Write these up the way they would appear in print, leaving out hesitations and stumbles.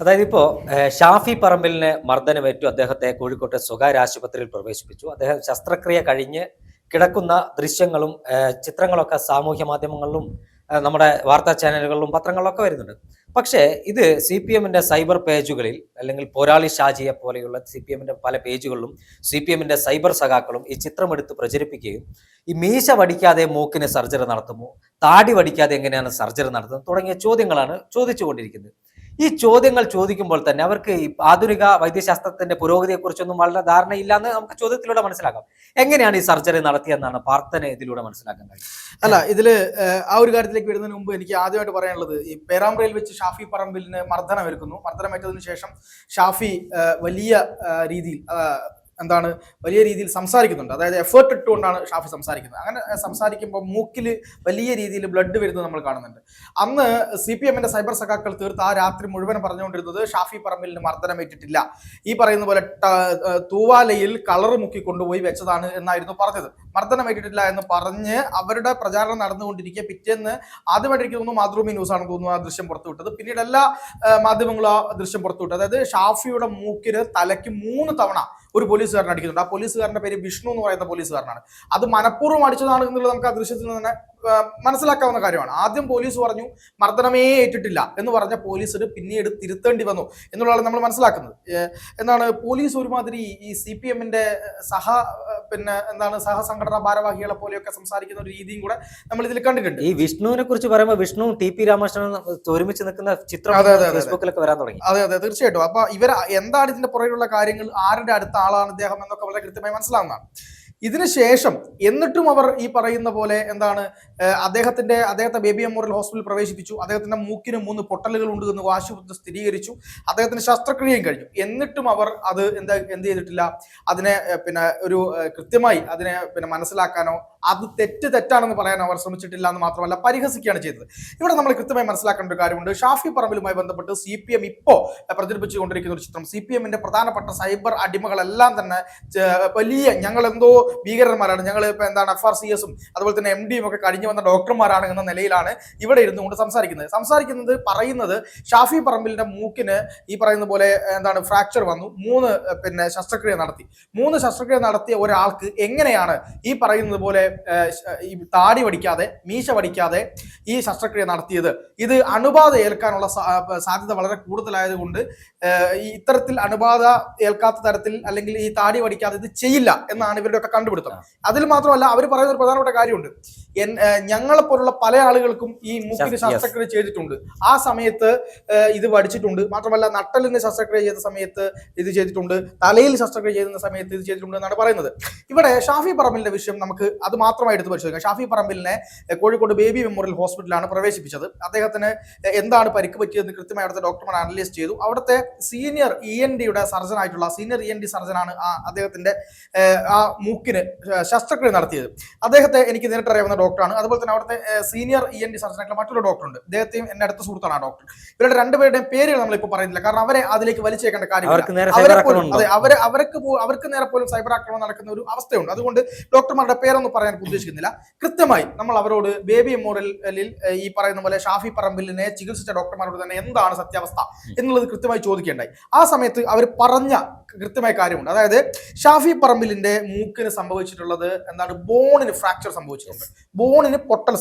അതായത് ഇപ്പോൾ ഷാഫി പറമ്പിലിന് മർദ്ദനമേറ്റു. അദ്ദേഹത്തെ കോഴിക്കോട്ടെ സ്വകാര്യ ആശുപത്രിയിൽ പ്രവേശിപ്പിച്ചു. അദ്ദേഹം ശസ്ത്രക്രിയ കഴിഞ്ഞ് കിടക്കുന്ന ദൃശ്യങ്ങളും ചിത്രങ്ങളൊക്കെ സാമൂഹ്യ മാധ്യമങ്ങളിലും നമ്മുടെ വാർത്താ ചാനലുകളിലും പത്രങ്ങളിലൊക്കെ വരുന്നുണ്ട്. പക്ഷേ ഇത് CPM-ന്റെ സൈബർ പേജുകളിൽ അല്ലെങ്കിൽ പോരാളി ഷാജിയെ പോലെയുള്ള CPM-ന്റെ പല പേജുകളിലും CPM-ന്റെ സൈബർ സഖാക്കളും ഈ ചിത്രമെടുത്ത് പ്രചരിപ്പിക്കുകയും ഈ മീശ വടിക്കാതെ മൂക്കിന് സർജറി നടത്തുമോ, താടി വടിക്കാതെ എങ്ങനെയാണ് സർജറി നടത്തുന്നത് തുടങ്ങിയ ചോദ്യങ്ങളാണ് ചോദിച്ചുകൊണ്ടിരിക്കുന്നത്. ഈ ചോദ്യങ്ങൾ ചോദിക്കുമ്പോൾ തന്നെ അവർക്ക് ഈ ആധുനിക വൈദ്യശാസ്ത്രത്തിന്റെ പുരോഗതിയെക്കുറിച്ചൊന്നും വളരെ ധാരണയില്ല എന്ന് നമുക്ക് ചോദ്യത്തിലൂടെ മനസ്സിലാക്കാം. എങ്ങനെയാണ് ഈ സർജറി നടത്തിയെന്നാണ് പാർത്ഥനെ ഇതിലൂടെ മനസ്സിലാക്കാൻ കഴിയും? അല്ല, ഇതില് ആ ഒരു കാര്യത്തിലേക്ക് വരുന്നതിന് മുമ്പ് എനിക്ക് ആദ്യമായിട്ട് പറയാനുള്ളത്, ഈ പേരാമ്പ്രയിൽ വെച്ച് ഷാഫി പറമ്പിലിന് മർദ്ദനമേറ്റതിനു ശേഷം ഷാഫി വലിയ രീതിയിൽ വലിയ രീതിയിൽ സംസാരിക്കുന്നുണ്ട്. അതായത് എഫേർട്ട് ഇട്ടുകൊണ്ടാണ് ഷാഫി സംസാരിക്കുന്നത്. അങ്ങനെ സംസാരിക്കുമ്പോൾ മൂക്കിൽ വലിയ രീതിയിൽ ബ്ലഡ് വരുന്നത് നമ്മൾ കാണുന്നുണ്ട്. അന്ന് CPM-ന്റെ സൈബർ സഖാക്കൾ തീർത്ത് ആ രാത്രി മുഴുവൻ പറഞ്ഞുകൊണ്ടിരുന്നത് ഷാഫി പറമ്പിലിന് മർദ്ദനമേറ്റിട്ടില്ല, ഈ പറയുന്ന പോലെ തൂവാലയിൽ കളർ മുക്കി കൊണ്ടുപോയി വെച്ചതാണ് എന്നായിരുന്നു പറഞ്ഞത്. മർദ്ദനമേറ്റിട്ടില്ല എന്ന് പറഞ്ഞ് അവരുടെ പ്രചാരണം നടന്നുകൊണ്ടിരിക്കുക. പിറ്റേന്ന് ആദ്യമായിട്ട് എനിക്ക് തോന്നുന്നു മാതൃഭൂമി ന്യൂസ് ആണെന്ന് തോന്നുന്നു ആ ദൃശ്യം പുറത്തുവിട്ടത്. പിന്നീട് എല്ലാ മാധ്യമങ്ങളും ആ ദൃശ്യം പുറത്തുവിട്ടത്. അതായത് ഷാഫിയുടെ മൂക്കിന് തലയ്ക്ക് 3 തവണ ഒരു പോലീസുകാരൻ അടിക്കുന്നുണ്ട്. ആ പോലീസുകാരന്റെ പേര് വിഷ്ണു എന്ന് പറയുന്ന പോലീസുകാരനാണ്. അത് മനഃപൂർവ്വം അടിച്ചതാണ് എന്നുള്ളത് നമുക്ക് ആ ദൃശ്യത്തിൽ നിന്ന് തന്നെ മനസ്സിലാക്കാവുന്ന കാര്യമാണ്. ആദ്യം പോലീസ് പറഞ്ഞു മർദ്ദനമേ ഏറ്റിട്ടില്ല എന്ന് പറഞ്ഞ പോലീസിന് പിന്നീട് തിരുത്തേണ്ടി വന്നു എന്നുള്ളതാണ് നമ്മൾ മനസ്സിലാക്കുന്നത്. പോലീസ് ഒരുമാതിരി ഈ CPM-ന്റെ സഹസംഘടനാ ഭാരവാഹികളെ പോലെയൊക്കെ സംസാരിക്കുന്ന ഒരു രീതിയും കൂടെ നമ്മൾ ഇതിൽ കണ്ടിട്ടുണ്ട്. ഈ വിഷ്ണുവിനെ കുറിച്ച് പറയുമ്പോൾ വിഷ്ണു TP രാമകൃഷ്ണൻ ഒരുമിച്ച് നിൽക്കുന്ന ചിത്രം ഫേസ്ബുക്കിലൊക്കെ വരാൻ തുടങ്ങി. അതെ, തീർച്ചയായിട്ടും. അപ്പൊ എന്താണ് ഇതിന്റെ പുറകിലുള്ള കാര്യങ്ങൾ, ആരുടെ അടുത്ത ആളാണ് ഇദ്ദേഹം എന്നൊക്കെ വളരെ കൃത്യമായി മനസ്സിലാവുന്നതാണ്. ഇതിനുശേഷം എന്നിട്ടും അവർ ഈ പറയുന്ന പോലെ അദ്ദേഹത്തെ ബേബി മെമ്മോറിയൽ ഹോസ്പിറ്റലിൽ പ്രവേശിപ്പിച്ചു. അദ്ദേഹത്തിന്റെ മൂക്കിന് 3 പൊട്ടലുകൾ ഉണ്ട് എന്ന് ആശുപത്രി സ്ഥിരീകരിച്ചു. അദ്ദേഹത്തിന് ശസ്ത്രക്രിയയും കഴിഞ്ഞു. എന്നിട്ടും അവർ അത് എന്ത് ചെയ്തിട്ടില്ല, അതിനെ കൃത്യമായി അതിനെ മനസ്സിലാക്കാനോ അത് തെറ്റാണെന്ന് പറയാനോ അവർ ശ്രമിച്ചിട്ടില്ല എന്ന് മാത്രമല്ല പരിഹസിക്കുകയാണ് ചെയ്തത്. ഇവിടെ നമ്മൾ കൃത്യമായി മനസ്സിലാക്കേണ്ട ഒരു കാര്യമുണ്ട്. ഷാഫി പറമ്പിലുമായി ബന്ധപ്പെട്ട് CPM ഇപ്പോൾ പ്രചരിപ്പിച്ചുകൊണ്ടിരിക്കുന്ന ഒരു ചിത്രം, CPM-ന്റെ പ്രധാനപ്പെട്ട സൈബർ അടിമകളെല്ലാം തന്നെ വലിയ ഞങ്ങൾ എന്തോ ഭീകരന്മാരാണ്, ഞങ്ങൾ FRCS-ഉം അതുപോലെ തന്നെ MD-യും ഒക്കെ കഴിഞ്ഞു വന്ന ഡോക്ടർമാരാണ് എന്ന നിലയിലാണ് ഇവിടെ ഇരുന്നുകൊണ്ട് പറയുന്നത് ഷാഫി പറമ്പിലിന്റെ മൂക്കിന് ഈ പറയുന്ന പോലെ ഫ്രാക്ചർ വന്നു, 3 ശസ്ത്രക്രിയ നടത്തി. 3 ശസ്ത്രക്രിയ നടത്തിയ ഒരാൾക്ക് എങ്ങനെയാണ് ഈ പറയുന്നത് പോലെ ഈ താടി വടിക്കാതെ മീശ വടിക്കാതെ ഈ ശസ്ത്രക്രിയ നടത്തിയത്? ഇത് അണുബാധ ഏൽക്കാനുള്ള സാധ്യത വളരെ കൂടുതലായതുകൊണ്ട് ഇത്തരത്തിൽ അണുബാധ ഏൽക്കാത്ത തരത്തിൽ അല്ലെങ്കിൽ ഈ താടി വടിക്കാതെ ഇത് ചെയ്യില്ല എന്നാണ് ഇവരുടെയൊക്കെ കണ്ടുപിടുത്തം. അതിൽ മാത്രമല്ല അവർ പറയുന്ന ഒരു പ്രധാനപ്പെട്ട കാര്യമുണ്ട്, ഞങ്ങളെ പോലുള്ള പല ആളുകൾക്കും ഈ മൂക്കിന് ശസ്ത്രക്രിയ ചെയ്തിട്ടുണ്ട്, ആ സമയത്ത് ഇത് വടിച്ചിട്ടുണ്ട്. മാത്രമല്ല നട്ടലിന് ശസ്ത്രക്രിയ ചെയ്ത സമയത്ത് ഇത് ചെയ്തിട്ടുണ്ട്, തലയിൽ ശസ്ത്രക്രിയ ചെയ്യുന്ന സമയത്ത് ഇത് ചെയ്തിട്ടുണ്ട് എന്നാണ് പറയുന്നത്. ഇവിടെ ഷാഫി പറമ്പിലിന്റെ വിഷയം നമുക്ക് അത് മാത്രമായി എടുത്ത് പരിശോധിക്കാം. ഷാഫി പറമ്പിലിനെ കോഴിക്കോട് ബേബി മെമ്മോറിയൽ ഹോസ്പിറ്റലാണ് പ്രവേശിപ്പിച്ചത്. അദ്ദേഹത്തിന് എന്താണ് പരിക്ക് പറ്റിയതെന്ന് കൃത്യമായി അവിടുത്തെ ഡോക്ടർമാർ അനലൈസ് ചെയ്തു. അവിടുത്തെ സീനിയർ ENT സർജനാണ് അദ്ദേഹത്തിന്റെ ആ മൂക്കിന് ശസ്ത്രക്രിയ നടത്തിയത്. അദ്ദേഹത്തെ എനിക്ക് നേരിട്ട് അറിയാവുന്ന ഡോക്ടറാണ്. അതുപോലെ തന്നെ അവിടുത്തെ സീനിയർ ENT സർജനായിട്ടുള്ള മറ്റൊരു ഡോക്ടറുണ്ട്, അദ്ദേഹത്തെയും എന്റെ അടുത്ത സുഹൃത്താണ് ആ ഡോക്ടർ. ഇവരുടെ രണ്ടുപേരുടെയും പേരുകൾ നമ്മളിപ്പോൾ പറയുന്നില്ല, കാരണം അവരെ അതിലേക്ക് വലിച്ചേക്കേണ്ട കാര്യമില്ല. അവർക്ക് നേരെ പോലും സൈബർ ആക്രമണം നടക്കുന്ന ഒരു അവസ്ഥയുണ്ട്. അതുകൊണ്ട് ഡോക്ടർമാരുടെ പേരൊന്നും പറയാൻ ഉദ്ദേശിക്കുന്നില്ല. കൃത്യമായി നമ്മൾ അവരോട് ബേബി മെമ്മോറിയലിൽ ഈ പറയുന്ന പോലെ ഷാഫി പറമ്പിലിനെ ചികിത്സിച്ച ഡോക്ടർമാരോട് തന്നെ എന്താണ് സത്യാവസ്ഥ എന്നുള്ളത് കൃത്യമായി ചോദിക്കേണ്ടായി. ആ സമയത്ത് അവർ പറഞ്ഞ കൃത്യമായ കാര്യമുണ്ട്. അതായത് ഷാഫി പറമ്പിലിന്റെ മൂക്കിന് സംഭവിച്ചിട്ടുള്ളത് ബോണിന് ഫ്രാക്ചർ സംഭവിച്ചിട്ടുണ്ട്, ബോണിന് പൊട്ടൽ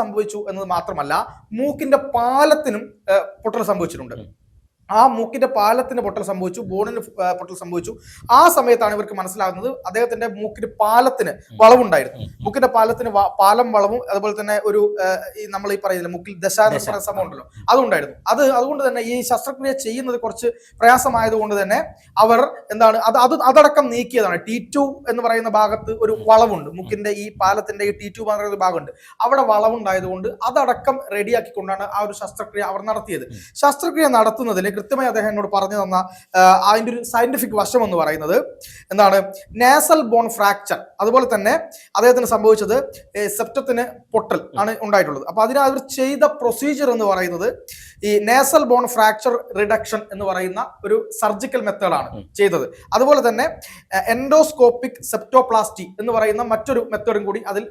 സംഭവിച്ചു എന്നത് മാത്രമല്ല മൂക്കിന്റെ പാലത്തിനും പൊട്ടൽ സംഭവിച്ചിട്ടുണ്ട്. ആ മൂക്കിന്റെ പാലത്തിന് പൊട്ടൽ സംഭവിച്ചു, ബോണിന് പൊട്ടൽ സംഭവിച്ചു. ആ സമയത്താണ് ഇവർക്ക് മനസ്സിലാകുന്നത് അദ്ദേഹത്തിന്റെ മൂക്കിന് പാലത്തിന് വളവുണ്ടായിരുന്നു. മൂക്കിന്റെ പാലത്തിന് പാലം വളവും അതുപോലെ തന്നെ ഒരു നമ്മൾ ഈ പറയുന്നില്ല മൂക്കിൽ ദശാന സംഭവം ഉണ്ടല്ലോ, അതുണ്ടായിരുന്നു. അതുകൊണ്ട് തന്നെ ഈ ശസ്ത്രക്രിയ ചെയ്യുന്നത് കുറച്ച് പ്രയാസമായതുകൊണ്ട് തന്നെ അവർ അതടക്കം നീക്കിയതാണ്. T2 എന്ന് പറയുന്ന ഭാഗത്ത് ഒരു വളവുണ്ട്, മൂക്കിന്റെ ഈ പാലത്തിന്റെ ഈ T2 പറയുന്ന ഭാഗമുണ്ട്, അവിടെ വളവുണ്ടായതുകൊണ്ട് അതടക്കം റെഡിയാക്കിക്കൊണ്ടാണ് ആ ഒരു ശസ്ത്രക്രിയ അവർ നടത്തിയത്. ശസ്ത്രക്രിയ നടത്തുന്നതിൽ കൃത്യമായി അദ്ദേഹം എന്നോട് പറഞ്ഞു തന്ന അതിന്റെ ഒരു സയന്റിഫിക് വശം എന്ന് പറയുന്നത് നാസൽ ബോൺ ഫ്രാക്ചർ, അതുപോലെ തന്നെ അദ്ദേഹത്തിന് സംഭവിച്ചത് സെപ്റ്റത്തിന് പൊട്ടൽ ആണ് ഉണ്ടായിട്ടുള്ളത്. അപ്പൊ അവർ ചെയ്ത പ്രൊസീജിയർ എന്ന് പറയുന്നത് ഈ നാസൽ ബോൺ ഫ്രാക്ചർ റിഡക്ഷൻ എന്ന് പറയുന്ന ഒരു സർജിക്കൽ മെത്തേഡാണ് ചെയ്തത്. അതുപോലെ തന്നെ എൻഡോസ്കോപ്പിക് സെപ്റ്റോപ്ലാസ്റ്റി എന്ന് പറയുന്ന മറ്റൊരു മെത്തേഡും കൂടി അതിൽ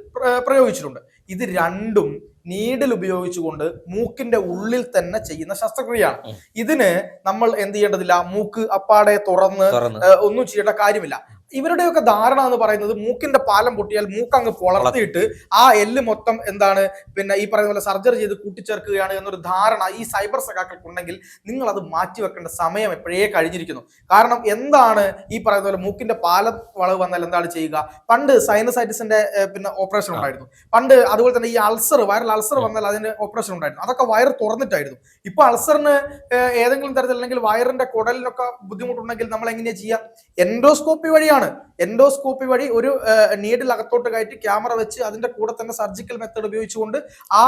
പ്രയോഗിച്ചിട്ടുണ്ട്. ഇത് രണ്ടും നീഡിൽ ഉപയോഗിച്ചുകൊണ്ട് മൂക്കിന്റെ ഉള്ളിൽ തന്നെ ചെയ്യുന്ന ശസ്ത്രക്രിയയാണ്. ഉം. ഇതിന് നമ്മൾ എന്ത് ചെയ്യേണ്ടതില്ല, മൂക്ക് അപ്പാടെ തുറന്ന് തുറന്ന് ഒന്നും ചെയ്യേണ്ട കാര്യമില്ല. ഇവരുടെയൊക്കെ ധാരണ എന്ന് പറയുന്നത് മൂക്കിന്റെ പാലം പൊട്ടിയാൽ മൂക്ക് അങ്ങ് പൊളർത്തിയിട്ട് ആ എല്ല് മൊത്തം എന്താണ് പിന്നെ ഈ പറയുന്ന പോലെ സർജറി ചെയ്ത് കൂട്ടിച്ചേർക്കുകയാണ് എന്നൊരു ധാരണ ഈ സൈബർ സഖാക്കൾക്കുണ്ടെങ്കിൽ നിങ്ങൾ അത് മാറ്റിവെക്കേണ്ട സമയം എപ്പോഴേ കഴിഞ്ഞിരിക്കുന്നു. കാരണം എന്താണ് ഈ പറയുന്ന പോലെ മൂക്കിന്റെ പാലം വളവ് വന്നാൽ എന്താണ് ചെയ്യുക? പണ്ട് സൈനസൈറ്റിസിന്റെ പിന്നെ ഓപ്പറേഷൻ ഉണ്ടായിരുന്നു. പണ്ട് അതുപോലെ തന്നെ ഈ അൾസർ, വൈറൽ അൾസർ വന്നാൽ അതിന് ഓപ്പറേഷൻ ഉണ്ടായിരുന്നു. അതൊക്കെ വയർ തുറന്നിട്ടായിരുന്നു. ഇപ്പൊ അൾസറിന് ഏതെങ്കിലും തരത്തിൽ അല്ലെങ്കിൽ വയറിന്റെ കുടലിനൊക്കെ ബുദ്ധിമുട്ടുണ്ടെങ്കിൽ നമ്മൾ എങ്ങനെയാ ചെയ്യുക? എൻഡോസ്കോപ്പി വഴിയാണ്. എൻഡോസ്കോപ്പി വഴി ഒരു നീഡിൽ അകത്തോട്ട് കയറ്റി ക്യാമറ വെച്ച് അതിന്റെ കൂടെ തന്നെ സർജിക്കൽ മെത്തേഡ് ഉപയോഗിച്ചുകൊണ്ട് ആ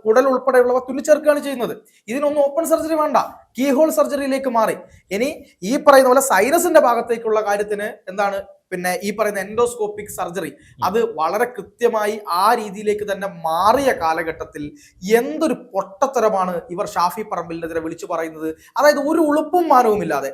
കുടൽ ഉൾപ്പെടെയുള്ളവ തുന്നിച്ചേർക്കുകയാണ് ചെയ്യുന്നത്. ഇതിനൊന്നും ഓപ്പൺ സർജറി വേണ്ട, കീ ഹോൾ സർജറിയിലേക്ക് മാറി. ഇനി ഈ പറയുന്ന പോലെ സൈനസിന്റെ ഭാഗത്തേക്കുള്ള കാര്യത്തിന് എന്താണ് പിന്നെ ഈ പറയുന്ന എൻഡോസ്കോപ്പിക് സർജറി, അത് വളരെ കൃത്യമായി ആ രീതിയിലേക്ക് തന്നെ മാറിയ കാലഘട്ടത്തിൽ എന്തൊരു പൊട്ടത്തരമാണ് ഇവർ ഷാഫി പറമ്പിലിനെതിരെ വിളിച്ചു പറയുന്നത്. അതായത് ഒരു ഉളുപ്പും മാനവും ഇല്ലാതെ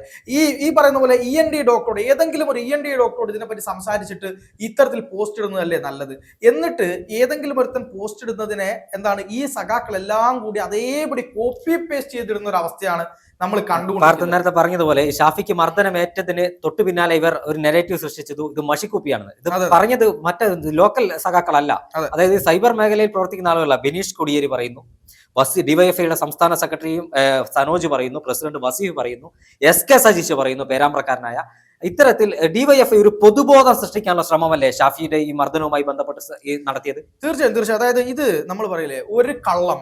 ഈ പറയുന്ന പോലെ ENT ഡോക്ടറോട്, ഏതെങ്കിലും ഒരു ENT ഡോക്ടറോട് ഇതിനെപ്പറ്റി സംസാരിച്ചിട്ട് ഇത്തരത്തിൽ പോസ്റ്റ് ഇടുന്നതല്ലേ നല്ലത്. എന്നിട്ട് ഏതെങ്കിലും ഒരുത്തൻ പോസ്റ്റ് ഇടുന്നതിനെ എന്താണ് ഈ സഖാക്കളെല്ലാം കൂടി അതേപടി കോപ്പി പേസ്റ്റ് ചെയ്തിടുന്ന ഒരു അവസ്ഥയാണ് നമ്മൾ കണ്ടുകൊണ്ടിരിക്കുന്നത്. നേരത്തെ പറഞ്ഞതുപോലെ ഷാഫിക്ക് മർദ്ദനമേറ്റതിന് തൊട്ടു പിന്നാലെ ഇവർ ഒരു നെഗറ്റീവ് സൃഷ്ടിച്ചത് ഇത് മഷിക്കുപ്പിയാണെന്ന്. ഇത് പറഞ്ഞത് മറ്റേ ലോക്കൽ സഖാക്കളല്ല, അതായത് സൈബർ മേഖലയിൽ പ്രവർത്തിക്കുന്ന ആളുകളല്ല. ബിനീഷ് കൊടിയേരി പറയുന്നു, ഡിവൈഎഫ്ഐയുടെ സംസ്ഥാന സെക്രട്ടറിയും സനോജ് പറയുന്നു, പ്രസിഡന്റ് വസീഫ് പറയുന്നു, SK സജീഷ് പറയുന്നു, പേരാമ്പ്രക്കാരനായ. ഇത്തരത്തിൽ ഡിവൈഎഫ്ഐ ഒരു പൊതുബോധം സൃഷ്ടിക്കാനുള്ള ശ്രമമല്ലേ ഷാഫിയുടെ ഈ മർദ്ദനവുമായി ബന്ധപ്പെട്ട് നടത്തിയത്? തീർച്ചയായും. അതായത് ഇത് നമ്മൾ പറയില്ലേ, ഒരു കള്ളം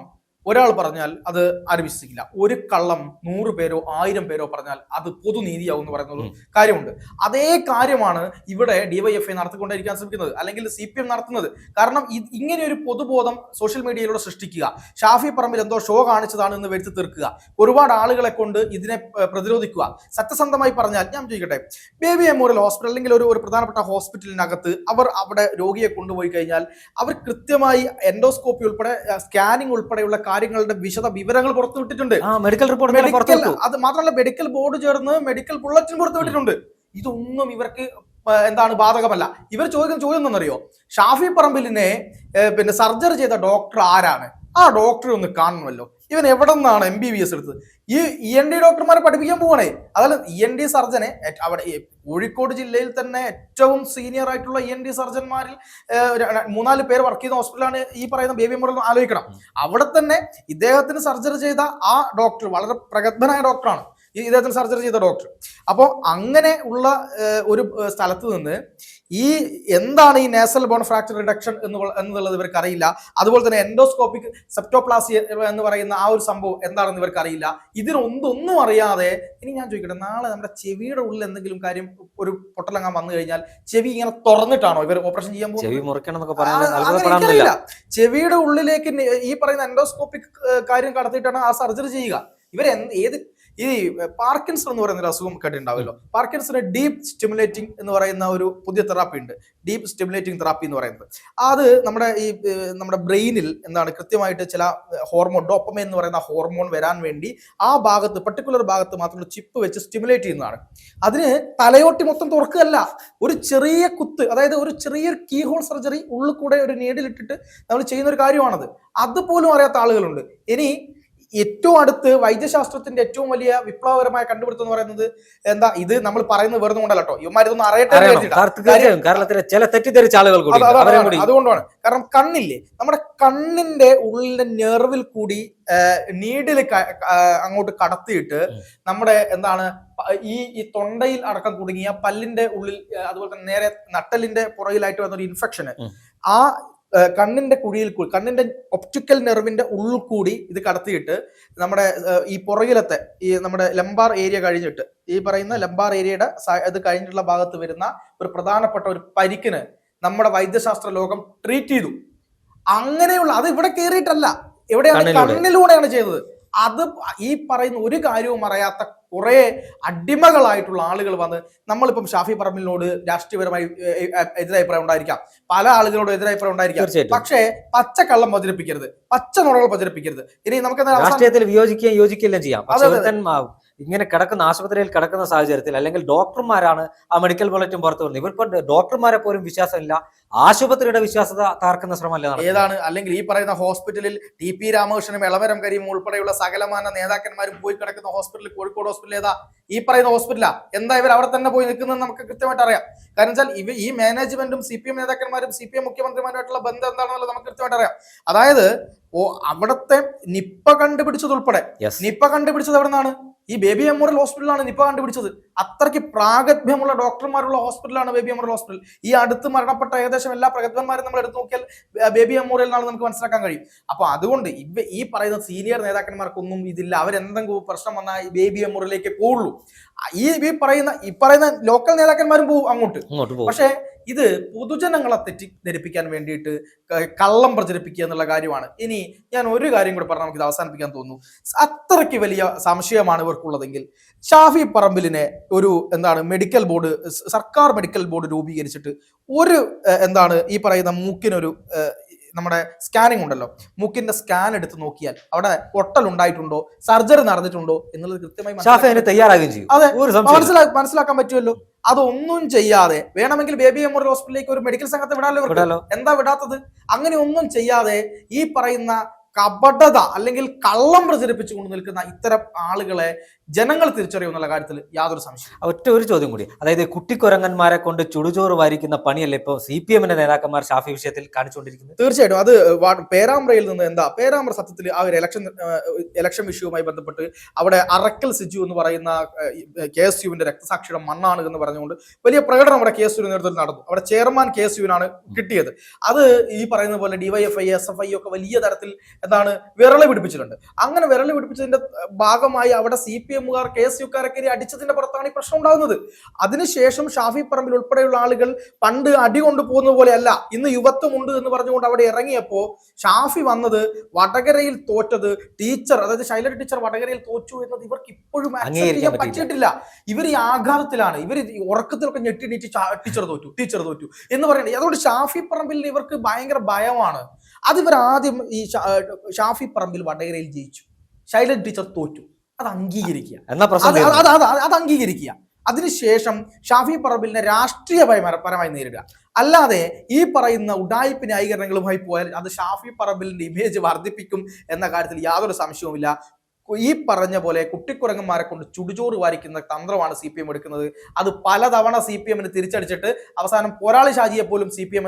ഒരാൾ പറഞ്ഞാൽ അത് ആരും വിശ്വസിക്കില്ല. ഒരു കള്ളം 100 പേരോ 1000 പേരോ പറഞ്ഞാൽ അത് പൊതുനീതിയാവും എന്ന് പറയുന്ന ഒരു കാര്യമുണ്ട്. അതേ കാര്യമാണ് ഇവിടെ ഡിവൈഎഫ്ഐ നടത്തിക്കൊണ്ടിരിക്കാൻ ശ്രമിക്കുന്നത്, അല്ലെങ്കിൽ CPM നടത്തുന്നത്. കാരണം ഇങ്ങനെ ഒരു പൊതുബോധം സോഷ്യൽ മീഡിയയിലൂടെ സൃഷ്ടിക്കുക, ഷാഫി പറമ്പിൽ എന്തോ ഷോ കാണിച്ചതാണ് എന്ന് വരുത്തി തീർക്കുക, ഒരുപാട് ആളുകളെ കൊണ്ട് ഇതിനെ പ്രതിരോധിക്കുക. സത്യസന്ധമായി പറഞ്ഞാൽ ഞാൻ ചോദിക്കട്ടെ, ബേബി മെമ്മോറിയൽ ഹോസ്പിറ്റൽ അല്ലെങ്കിൽ ഒരു പ്രധാനപ്പെട്ട ഹോസ്പിറ്റലിനകത്ത് അവർ അവിടെ രോഗിയെ കൊണ്ടുപോയി കഴിഞ്ഞാൽ അവർ കൃത്യമായി എൻഡോസ്കോപ്പി ഉൾപ്പെടെ സ്കാനിങ് ഉൾപ്പെടെയുള്ള കാര്യങ്ങളുടെ വിശദ വിവരങ്ങൾ പുറത്തുവിട്ടിട്ടുണ്ട്. മെഡിക്കൽ റിപ്പോർട്ട്, അത് മാത്രമല്ല മെഡിക്കൽ ബോർഡ് ചേർന്ന് മെഡിക്കൽ ബുള്ളറ്റിൻ പുറത്തുവിട്ടിട്ടുണ്ട്. ഇതൊന്നും ഇവർക്ക് എന്താണ് ബാധകമല്ല. ഇവർ ചോദിക്കുന്ന ചോദ്യം എന്താണെന്നറിയോ? ഷാഫി പറമ്പിലിനെ പിന്നെ സർജറി ചെയ്ത ഡോക്ടർ ആരാണ്? ആ ഡോക്ടറെ ഒന്ന് കാണണമല്ലോ. ഇവൻ എവിടെ നിന്നാണ് MBBS എടുത്തത്? ഈ ENT ഡോക്ടർമാരെ പഠിപ്പിക്കാൻ പോകണേ. അതല്ല, ENT സർജനെ അവിടെ കോഴിക്കോട് ജില്ലയിൽ തന്നെ ഏറ്റവും സീനിയർ ആയിട്ടുള്ള ENT സർജന്മാരിൽ 3-4 പേര് വർക്ക് ചെയ്യുന്ന ഹോസ്പിറ്റലാണ് ഈ പറയുന്ന ബേബി മെമ്മോറിയൽ. ആലോചിക്കണം, അവിടെ തന്നെ ഇദ്ദേഹത്തിന് സർജറി ചെയ്ത ആ ഡോക്ടർ വളരെ പ്രഗത്ഭനായ ഡോക്ടറാണ്, ഇദ്ദേഹത്തിന് സർജറി ചെയ്ത ഡോക്ടർ. അപ്പോൾ അങ്ങനെ ഉള്ള ഒരു സ്ഥലത്ത് നിന്ന് ഈ എന്താണ് ഈ നേസൽ ബോൺ ഫ്രാക്ചർ റിഡക്ഷൻ എന്നുള്ളത് ഇവർക്ക് അറിയില്ല. അതുപോലെ തന്നെ എൻഡോസ്കോപ്പിക് സെപ്റ്റോപ്ലാസി എന്ന് പറയുന്ന ആ ഒരു സംഭവം എന്താണെന്ന് ഇവർക്ക് അറിയില്ല. ഇതിനൊന്നും അറിയാതെ ഇനി ഞാൻ ചോദിക്കട്ടെ, നാളെ നമ്മുടെ ചെവിയുടെ ഉള്ളിൽ എന്തെങ്കിലും കാര്യം ഒരു പൊട്ടലങ്ങാൻ വന്നു കഴിഞ്ഞാൽ ചെവി ഇങ്ങനെ തുറന്നിട്ടാണോ ഇവർ ഓപ്പറേഷൻ ചെയ്യാൻ പോകുന്നത്? ചെവിയുടെ ഉള്ളിലേക്ക് ഈ പറയുന്ന എൻഡോസ്കോപ്പിക് കാര്യം കടത്തിയിട്ടാണ് ആ സർജറി ചെയ്യുക. ഏത് ഈ പാർക്കിൻസൺ എന്ന് പറയുന്ന ഒരു അസുഖം കേട്ടിട്ടുണ്ടാവുമല്ലോ. പാർക്കിൻസൺ ഡീപ് സ്റ്റിമുലേറ്റിംഗ് എന്ന് പറയുന്ന ഒരു പുതിയ തെറാപ്പി ഉണ്ട്, ഡീപ് സ്റ്റിമുലേറ്റിംഗ് തെറാപ്പി എന്ന് പറയുന്നത്. അത് നമ്മുടെ ബ്രെയിനിൽ എന്താണ് കൃത്യമായിട്ട് ചില ഹോർമോൺ, ഡോപ്പമൈൻ എന്ന് പറയുന്ന ഹോർമോൺ വരാൻ വേണ്ടി ആ ഭാഗത്ത് പർട്ടിക്കുലർ ഭാഗത്ത് മാത്രം ചിപ്പ് വെച്ച് സ്റ്റിമുലേറ്റ് ചെയ്യുന്നതാണ്. അതിന് തലയോട്ടി മൊത്തം തുറക്കുകയല്ല, ഒരു ചെറിയ കുത്ത്, അതായത് ഒരു ചെറിയ കീ ഹോൾ സർജറി ഉള്ളിൽ കൂടെ ഒരു നീഡിലിട്ടിട്ട് നമ്മൾ ചെയ്യുന്ന ഒരു കാര്യമാണത്. അതുപോലും അറിയാത്ത ആളുകളുണ്ട്. ഇനി ഏറ്റവും അടുത്ത് വൈദ്യശാസ്ത്രത്തിന്റെ ഏറ്റവും വലിയ വിപ്ലവകരമായ കണ്ടുപിടുത്തം എന്ന് പറയുന്നത് എന്താ? ഇത് നമ്മൾ പറയുന്നത് വെറുതെ കൊണ്ടല്ല കേട്ടോ, ഇവന്മാരിതൊന്നും അറിയട്ടെ. അതുകൊണ്ടാണ്. കാരണം കണ്ണില്ലേ, നമ്മുടെ കണ്ണിന്റെ ഉള്ളിലെ നെർവിൽ കൂടി നീഡിൽ അങ്ങോട്ട് കടത്തിയിട്ട് നമ്മുടെ എന്താണ് ഈ തൊണ്ടയിൽ അടക്കം കുടുങ്ങിയ പല്ലിന്റെ ഉള്ളിൽ, അതുപോലെ തന്നെ നേരെ നട്ടലിന്റെ പുറകിലായിട്ട് വന്നൊരു ഇൻഫെക്ഷന് ആ കണ്ണിന്റെ കുഴിയിൽ കൂടി, കണ്ണിന്റെ ഒപ്റ്റിക്കൽ നെർവിന്റെ ഉള്ളിൽ കൂടി ഇത് കടത്തിയിട്ട് നമ്മുടെ ഈ പുറകിലത്തെ ഈ നമ്മുടെ ലംബാർ ഏരിയ കഴിഞ്ഞിട്ട് ഈ പറയുന്ന ലംബാർ ഏരിയയുടെ ഇത് കഴിഞ്ഞിട്ടുള്ള ഭാഗത്ത് വരുന്ന ഒരു പ്രധാനപ്പെട്ട ഒരു പരിക്കിന് നമ്മുടെ വൈദ്യശാസ്ത്ര ലോകം ട്രീറ്റ് ചെയ്തു. അങ്ങനെയുള്ള അത് ഇവിടെ കയറിയിട്ടല്ല, എവിടെയാണ്? കണ്ണിലൂടെയാണ് ചെയ്തത്. അത് ഈ പറയുന്ന ഒരു കാര്യവും അറിയാത്ത കുറെ അടിമകളായിട്ടുള്ള ആളുകൾ വന്ന് നമ്മളിപ്പം ഷാഫി പറമ്പിലിനോട് രാഷ്ട്രീയപരമായി എതിരഭിപ്രായം ഉണ്ടായിരിക്കാം, പല ആളുകളോട് എതിരഭിപ്രായം ഉണ്ടായിരിക്കാം. പക്ഷേ പച്ചക്കള്ളം പ്രചരിപ്പിക്കരുത്, പച്ച നുണകൾ പ്രചരിപ്പിക്കരുത്. ഇനി നമുക്ക് രാഷ്ട്രീയത്തിൽ വിയോജിക്കുകയും യോജിക്കുകയും ചെയ്യാം. ഇങ്ങനെ കിടക്കുന്ന ആശുപത്രിയിൽ കിടക്കുന്ന സാഹചര്യത്തിൽ അല്ലെങ്കിൽ ഡോക്ടർമാരാണ് ആ മെഡിക്കൽ ബുള്ളറ്റിൻ പുറത്തു വരുന്നത്. ഇവർക്ക് ഡോക്ടർമാരെ പോലും വിശ്വാസമില്ല, ആശുപത്രിയുടെ വിശ്വാസത താർക്കുന്ന ശ്രമമല്ല നടക്കുന്നത്. ഏതാണ് അല്ലെങ്കിൽ ഈ പറയുന്ന ഹോസ്പിറ്റലിൽ ടി.പി. രാമകൃഷ്ണനും എളമരം കരീമും ഉൾപ്പെടെയുള്ള സകലമാന നേതാക്കന്മാരും പോയി കിടക്കുന്ന ഹോസ്പിറ്റൽ കോഴിക്കോട് ഹോസ്പിറ്റൽ ഏതാ? ഈ പറയുന്ന ഹോസ്പിറ്റലാ. എന്താ ഇവർ അവിടെ തന്നെ പോയി നിൽക്കുന്നത് നമുക്ക് കൃത്യമായിട്ട് അറിയാം. കാരണം വെച്ചാൽ ഈ മാനേജ്മെന്റും CPM നേതാക്കന്മാരും CPM മുഖ്യമന്ത്രിമാരുമായിട്ടുള്ള ബന്ധം എന്താണെന്നുള്ളത് നമുക്ക് കൃത്യമായിട്ട് അറിയാം. അതായത് അവിടുത്തെ നിപ്പ കണ്ടുപിടിച്ചത് ഉൾപ്പെടെ, നിപ്പ കണ്ടുപിടിച്ചത് എവിടെ നിന്നാണ്? ഈ ബേബി മെമ്മോറിയൽ ഹോസ്പിറ്റലാണ് നിപ്പ കണ്ടുപിടിച്ചത്. അത്രയ്ക്ക് പ്രാഗത്ഭ്യമുള്ള ഡോക്ടർമാരുള്ള ഹോസ്പിറ്റലാണ് ബേബി മെമ്മോറിയൽ ഹോസ്പിറ്റൽ. ഈ അടുത്ത് മരണപ്പെട്ട ഏകദേശം എല്ലാ പ്രഗത്ഭന്മാരും നമ്മൾ എടുത്തു നോക്കിയാൽ ബേബി മെമ്മോറിയൽ എന്നാണ് നമുക്ക് മനസ്സിലാക്കാൻ കഴിയും. അപ്പൊ അതുകൊണ്ട് ഈ പറയുന്ന സീനിയർ നേതാക്കന്മാർക്കൊന്നും ഇതില്ല. അവരെന്തെങ്കിലും പ്രശ്നം വന്നാൽ ഈ ബേബി മെമ്മോറിയലിലേക്ക് പോവുള്ളൂ. ഈ പറയുന്ന ലോക്കൽ നേതാക്കന്മാരും പോകും അങ്ങോട്ട്. പക്ഷേ ഇത് പൊതുജനങ്ങളെ തെറ്റിദ്ധരിപ്പിക്കാൻ വേണ്ടിയിട്ട് കള്ളം പ്രചരിപ്പിക്കുക എന്നുള്ള കാര്യമാണ്. ഇനി ഞാൻ ഒരു കാര്യം കൂടെ പറഞ്ഞാൽ നമുക്ക് ഇത് അവസാനിപ്പിക്കാൻ തോന്നുന്നു. അത്രയ്ക്ക് വലിയ സംശയമാണ് ഇവർക്കുള്ളതെങ്കിൽ ഷാഫി പറമ്പിലിനെ ഒരു മെഡിക്കൽ ബോർഡ്, സർക്കാർ മെഡിക്കൽ ബോർഡ് രൂപീകരിച്ചിട്ട് ഈ പറയുന്ന മൂക്കിനൊരു നമ്മുടെ സ്കാനിങ് ഉണ്ടല്ലോ, മൂക്കിന്റെ സ്കാൻ എടുത്ത് നോക്കിയാൽ അവിടെ പൊട്ടൽ ഉണ്ടായിട്ടുണ്ടോ, സർജറി നടന്നിട്ടുണ്ടോ എന്നുള്ളത് കൃത്യമായി തയ്യാറാകുകയും ചെയ്യും. അതെ, മനസ്സിലാക്കാൻ പറ്റുമല്ലോ. അതൊന്നും ചെയ്യാതെ വേണമെങ്കിൽ ബേബി മെമ്മോറിയൽ ഹോസ്പിറ്റലിലേക്ക് ഒരു മെഡിക്കൽ സംഘത്തെ വിടാലോ. എന്താ വിടാത്തത്? അങ്ങനെ ഒന്നും ചെയ്യാതെ ഈ പറയുന്ന കപടത അല്ലെങ്കിൽ കള്ളം പ്രചരിപ്പിച്ചുകൊണ്ട് നിൽക്കുന്ന ഇത്തരം ആളുകളെ ജനങ്ങൾ തിരിച്ചറിയുമെന്നുള്ള കാര്യത്തിൽ യാതൊരു സംശയം. ഒറ്റ ഒരു ചോദ്യം കൂടി, അതായത് കുട്ടിക്കുരങ്ങന്മാരെ കൊണ്ട് ചുടുചോറ് വാരിക്കുന്ന പണിയല്ലേ ഇപ്പോൾ CPM നേതാക്കന്മാർ ഷാഫി വിഷയത്തിൽ കാണിച്ചുകൊണ്ടിരിക്കുന്നത്? തീർച്ചയായിട്ടും. അത് പേരാമ്പ്രയിൽ നിന്ന് പേരാമ്പ്ര സത്യത്തിൽ ആ ഒരു ഇലക്ഷൻ വിഷയവുമായി ബന്ധപ്പെട്ട് അവിടെ അറക്കൽ സിജു എന്ന് പറയുന്ന KSUവിന്റെ രക്തസാക്ഷിയുടെ മണ്ണാണ് എന്ന് പറഞ്ഞുകൊണ്ട് വലിയ പ്രകടനം അവിടെ KSU നേതൃത്വത്തിൽ നടന്നു. അവിടെ ചെയർമാൻ KSUവിനാണ് കിട്ടിയത്. അത് ഈ പറയുന്ന പോലെ DYFI SFI ഒക്കെ വലിയ തരത്തിൽ വിരളി പിടിപ്പിച്ചിട്ടുണ്ട്. അങ്ങനെ വിരളി പിടിപ്പിച്ചതിന്റെ ഭാഗമായി അവിടെ CPMകാർ KSUക്കാരൊക്കെ അടിച്ചതിന്റെ പുറത്താണ് ഈ പ്രശ്നം ഉണ്ടാകുന്നത്. അതിനുശേഷം ഷാഫി പറമ്പിൽ ഉൾപ്പെടെയുള്ള ആളുകൾ പണ്ട് അടി കൊണ്ടുപോകുന്ന പോലെയല്ല, ഇന്ന് യുവത്വമുണ്ട് എന്ന് പറഞ്ഞുകൊണ്ട് അവിടെ ഇറങ്ങിയപ്പോ ഷാഫി വന്നത് വടകരയിൽ തോറ്റത് ടീച്ചർ, അതായത് ശൈലജ ടീച്ചർ വടകരയിൽ തോറ്റു എന്നത് ഇവർക്ക് ഇപ്പോഴും പറ്റിയിട്ടില്ല. ഇവർ ഈ ആഘാതത്തിലാണ്, ഇവർ ഉറക്കത്തിലൊക്കെ ഞെട്ടിണീറ്റ് ടീച്ചർ തോറ്റു എന്ന് പറയുന്നത്. അതുകൊണ്ട് ഷാഫി പറമ്പിൽ ഇവർക്ക് ഭയങ്കര ഭയമാണ്. അതിവർ ആദ്യം ഈ ഷാഫി പറമ്പിൽ വടകരയിൽ ജയിച്ചു, ശൈലജ ടീച്ചർ തോറ്റു, അത് അംഗീകരിക്കുക. അതിനുശേഷം ഷാഫി പറമ്പിലിനെ രാഷ്ട്രീയപരമായി നേരിടുക. അല്ലാതെ ഈ പറയുന്ന ഉഡായിപ്പ് ന്യായീകരണങ്ങളുമായി പോയാൽ അത് ഷാഫി പറമ്പിലിന്റെ ഇമേജ് വർദ്ധിപ്പിക്കും എന്ന കാര്യത്തിൽ യാതൊരു സംശയവുമില്ല. ഈ പറഞ്ഞ പോലെ കുട്ടിക്കുരങ്ങന്മാരെ കൊണ്ട് ചുടുചോറ് വാരിക്കുന്ന തന്ത്രമാണ് CPM എടുക്കുന്നത്. അത് പലതവണ CPMന് തിരിച്ചടിച്ചിട്ട് അവസാനം പോരാളി ഷാജിയെ പോലും CPM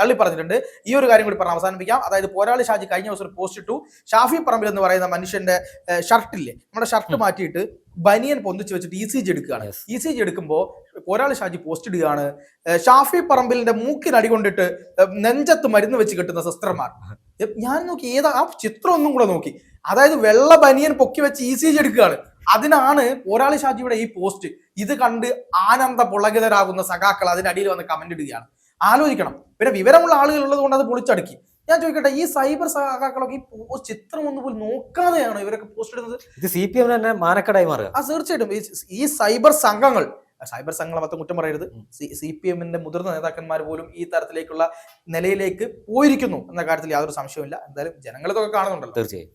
തള്ളി പറഞ്ഞിട്ടുണ്ട്. ഈ ഒരു കാര്യം കൂടി പറഞ്ഞ് അവസാനിപ്പിക്കാം. അതായത് പോരാളി ഷാജി കഴിഞ്ഞ ദിവസം ഒരു പോസ്റ്റ് ഇട്ടു. ഷാഫി പറമ്പിൽ എന്ന് പറയുന്ന മനുഷ്യന്റെ ഷർട്ടില്ലേ, നമ്മുടെ ഷർട്ട് മാറ്റിയിട്ട് ബനിയൻ പൊന്തിച്ച് വെച്ചിട്ട് ECG എടുക്കുകയാണ്. ECG എടുക്കുമ്പോൾ പോരാളി ഷാജി പോസ്റ്റ് ഇടുകയാണ്, ഷാഫി പറമ്പിലിന്റെ മൂക്കിനടി കൊണ്ടിട്ട് നെഞ്ചത്ത് മരുന്ന് വെച്ച് കിട്ടുന്ന സിസ്റ്റർമാർ. ഞാൻ നോക്കി, ആ ചിത്രം ഒന്നും കൂടെ നോക്കി. അതായത് വെള്ള ബനിയൻ പൊക്കി വെച്ച് ECG എടുക്കുകയാണ്. അതിനാണ് പോരാളി ഷാജിയുടെ ഈ പോസ്റ്റ്. ഇത് കണ്ട് ആനന്ദ പുളകിതരാകുന്ന സഖാക്കൾ അതിനടിയിൽ വന്ന് കമന്റ് ഇടുകയാണ്. ആലോചിക്കണം. പിന്നെ വിവരമുള്ള ആളുകൾ ഉള്ളത് കൊണ്ട് അത് പൊളിച്ചടക്കി. ഞാൻ ചോദിക്കട്ടെ, ഈ സൈബർ സഖാക്കളൊക്കെ ഈ ചിത്രം ഒന്നും പോലും നോക്കാതെയാണോ ഇവരൊക്കെ പോസ്റ്റ് ഇടുന്നത്? ഇത് CPM തന്നെ മാനക്കടായി മാറുക. തീർച്ചയായിട്ടും. ഈ സൈബർ സംഘങ്ങളെ മൊത്തം കുറ്റം പറയരുത്. CPMന്റെ മുതിർന്ന നേതാക്കന്മാർ പോലും ഈ തരത്തിലേക്കുള്ള നിലയിലേക്ക് പോയിരിക്കുന്നു എന്ന കാര്യത്തിൽ യാതൊരു സംശയവുമില്ല. എന്തായാലും ജനങ്ങൾ ഇതൊക്കെ കാണുന്നുണ്ടല്ലോ. തീർച്ചയായും.